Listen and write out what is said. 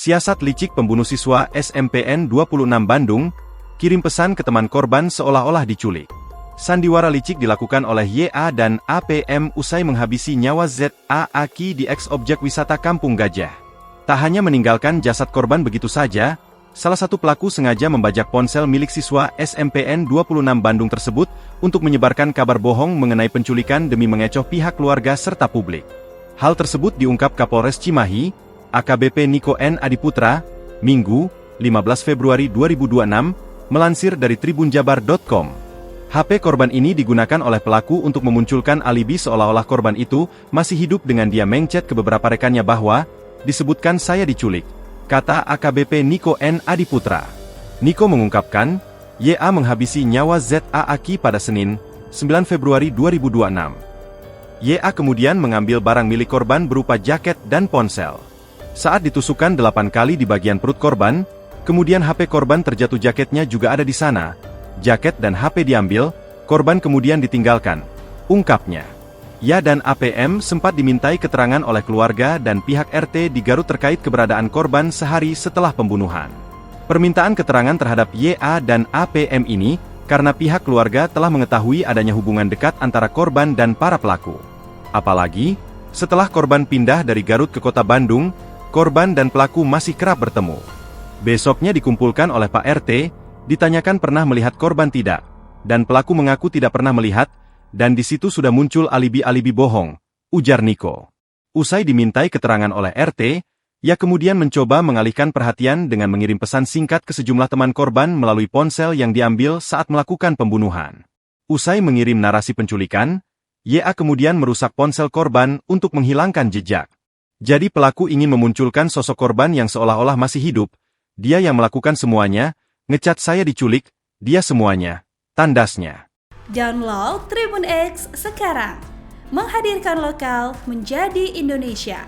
Siasat licik pembunuh siswa SMPN 26 Bandung, kirim pesan ke teman korban seolah-olah diculik. Sandiwara licik dilakukan oleh YA dan APM usai menghabisi nyawa ZAAK di eks-objek wisata Kampung Gajah. Tak hanya meninggalkan jasad korban begitu saja, salah satu pelaku sengaja membajak ponsel milik siswa SMPN 26 Bandung tersebut untuk menyebarkan kabar bohong mengenai penculikan demi mengecoh pihak keluarga serta publik. Hal tersebut diungkap Kapolres Cimahi, AKBP Niko N. Adiputra, Minggu, 15 Februari 2026, melansir dari tribunjabar.com. HP korban ini digunakan oleh pelaku untuk memunculkan alibi seolah-olah korban itu masih hidup dengan dia mengchat ke beberapa rekannya bahwa, disebutkan saya diculik, kata AKBP Niko N. Adiputra. Niko mengungkapkan, YA menghabisi nyawa ZAAK pada Senin, 9 Februari 2026. YA kemudian mengambil barang milik korban berupa jaket dan ponsel. Saat ditusukkan 8 kali di bagian perut korban, kemudian HP korban terjatuh, jaketnya juga ada di sana. Jaket dan HP diambil, korban kemudian ditinggalkan, ungkapnya. Ya dan APM sempat dimintai keterangan oleh keluarga dan pihak RT di Garut terkait keberadaan korban sehari setelah pembunuhan. Permintaan keterangan terhadap YA dan APM ini, karena pihak keluarga telah mengetahui adanya hubungan dekat antara korban dan para pelaku. Apalagi, setelah korban pindah dari Garut ke kota Bandung, korban dan pelaku masih kerap bertemu. Besoknya dikumpulkan oleh Pak RT, ditanyakan pernah melihat korban tidak, dan pelaku mengaku tidak pernah melihat, dan di situ sudah muncul alibi-alibi bohong, ujar Niko. Usai dimintai keterangan oleh RT, ia kemudian mencoba mengalihkan perhatian dengan mengirim pesan singkat ke sejumlah teman korban melalui ponsel yang diambil saat melakukan pembunuhan. Usai mengirim narasi penculikan, YA kemudian merusak ponsel korban untuk menghilangkan jejak. Jadi pelaku ingin memunculkan sosok korban yang seolah-olah masih hidup, dia yang melakukan semuanya, ngecat saya diculik, dia semuanya, tandasnya. Download Tribun X sekarang, menghadirkan lokal menjadi Indonesia.